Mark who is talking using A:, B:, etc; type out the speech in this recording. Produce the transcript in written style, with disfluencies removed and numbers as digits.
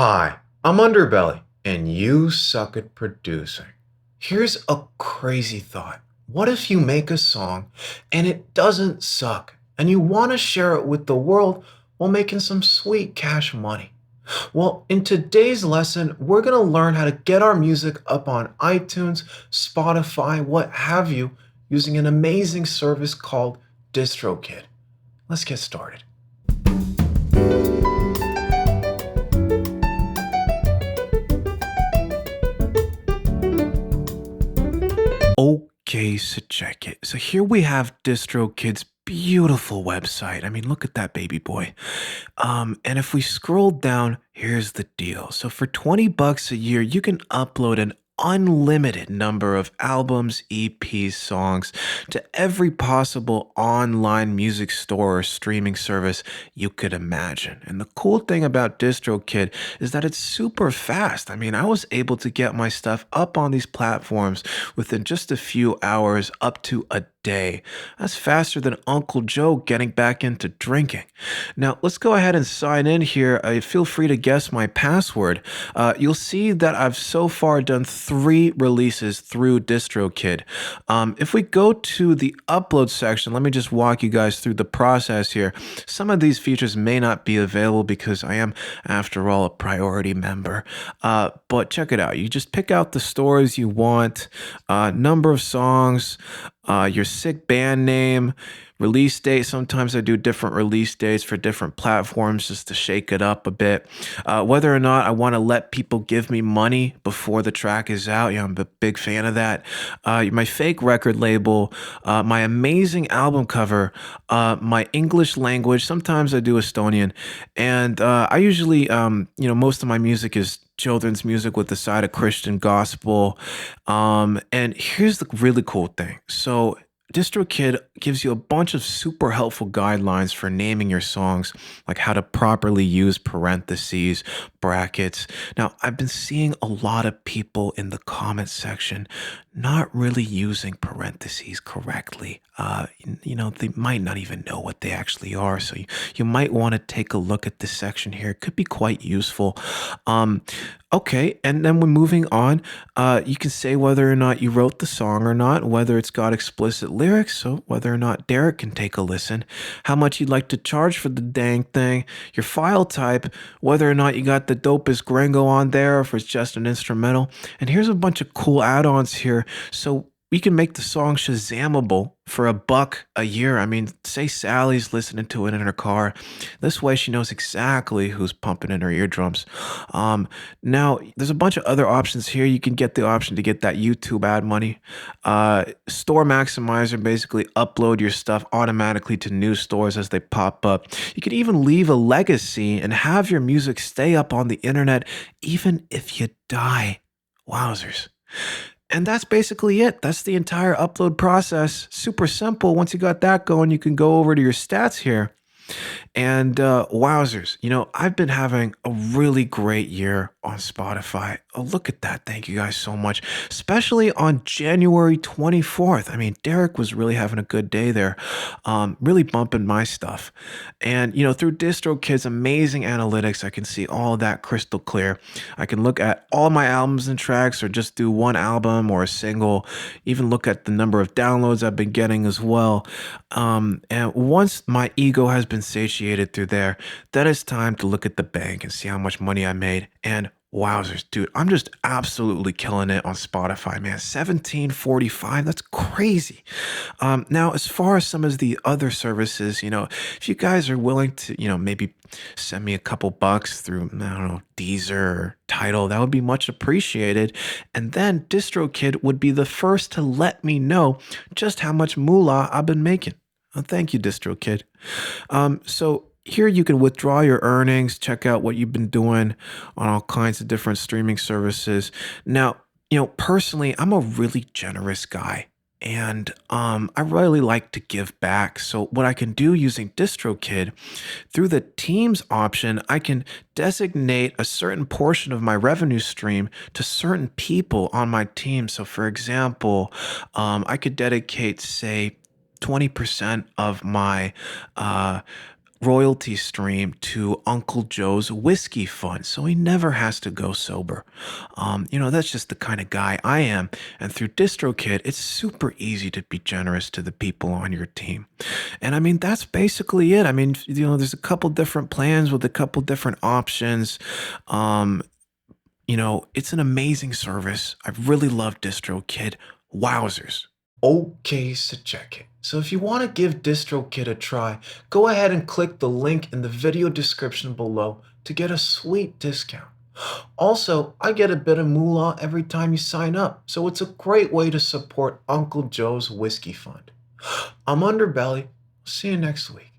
A: Hi, I'm Underbelly, and you suck at producing. Here's a crazy thought. What if you make a song and it doesn't suck, and you want to share it with the world while making some sweet cash money? Well, in today's lesson, we're going to learn how to get our music up on iTunes, Spotify, what have you, using an amazing service called Distrokid. Let's get started. Okay, so check it. So here we have DistroKid's beautiful website. I mean, look at that baby boy. And if we scroll down, here's the deal. So for 20 bucks a year, you can upload an unlimited number of albums, EPs, songs to every possible online music store or streaming service you could imagine. And the cool thing about DistroKid is that it's super fast. I mean, I was able to get my stuff up on these platforms within just a few hours, up to a day. That's faster than Uncle Joe getting back into drinking. Now, let's go ahead and sign in here. Feel free to guess my password. You'll see that I've so far done 3 releases through DistroKid. If we go to the upload section, let me just walk you guys through the process here. Some of these features may not be available because I am, after all, a priority member. But check it out. You just pick out the stores you want, number of songs, your sick band name, release date. Sometimes I do different release dates for different platforms just to shake it up a bit. Whether or not I want to let people give me money before the track is out. Yeah, I'm a big fan of that. My fake record label, my amazing album cover, my English language. Sometimes I do Estonian. And I usually, most of my music is children's music with a side of Christian gospel. And here's the really cool thing. So DistroKid gives you a bunch of super helpful guidelines for naming your songs, like how to properly use parentheses, brackets. Now, I've been seeing a lot of people in the comment section not really using parentheses correctly. They might not even know what they actually are. So you might want to take a look at this section here. It could be quite useful. Okay, and then we're moving on. You can say whether or not you wrote the song or not, whether it's got explicit lyrics, so whether or not Derek can take a listen, how much you'd like to charge for the dang thing, your file type, whether or not you got the dopest gringo on there, or if it's just an instrumental. And here's a bunch of cool add-ons here. So we can make the song Shazamable for $1 a year. I mean, say Sally's listening to it in her car. This way she knows exactly who's pumping in her eardrums. Now, there's a bunch of other options here. You can get the option to get that YouTube ad money. Store Maximizer, basically upload your stuff automatically to new stores as they pop up. You can even leave a legacy and have your music stay up on the internet even if you die. Wowzers. And that's basically it. That's the entire upload process. Super simple. Once you got that going, you can go over to your stats here. And wowzers, I've been having a really great year on Spotify. Oh, look at that. Thank you guys so much. Especially on January 24th. I mean, Derek was really having a good day there, really bumping my stuff. And, through DistroKid's amazing analytics, I can see all of that crystal clear. I can look at all my albums and tracks or just do one album or a single, even look at the number of downloads I've been getting as well. And once my ego has been satiated through there, then it's time to look at the bank and see how much money I made. And wowzers, dude, I'm just absolutely killing it on Spotify, man. 1745, that's crazy. Now, as far as some of the other services, if you guys are willing to, maybe send me a couple bucks through, I don't know, Deezer or Tidal, that would be much appreciated. And then DistroKid would be the first to let me know just how much moolah I've been making. Thank you, DistroKid. So here you can withdraw your earnings, check out what you've been doing on all kinds of different streaming services. Now, personally, I'm a really generous guy. And I really like to give back. So what I can do using DistroKid, through the Teams option, I can designate a certain portion of my revenue stream to certain people on my team. So for example, I could dedicate, say, 20% of my royalty stream to Uncle Joe's whiskey fund, so he never has to go sober. That's just the kind of guy I am. And through DistroKid, it's super easy to be generous to the people on your team. And I mean, that's basically it. I mean, there's a couple different plans with a couple different options. Um, it's an amazing service. I really love DistroKid. Wowzers. Okay, so check it. So if you want to give DistroKid a try, go ahead and click the link in the video description below to get a sweet discount. Also, I get a bit of moolah every time you sign up, so it's a great way to support Uncle Joe's Whiskey Fund. I'm Underbelly. See you next week.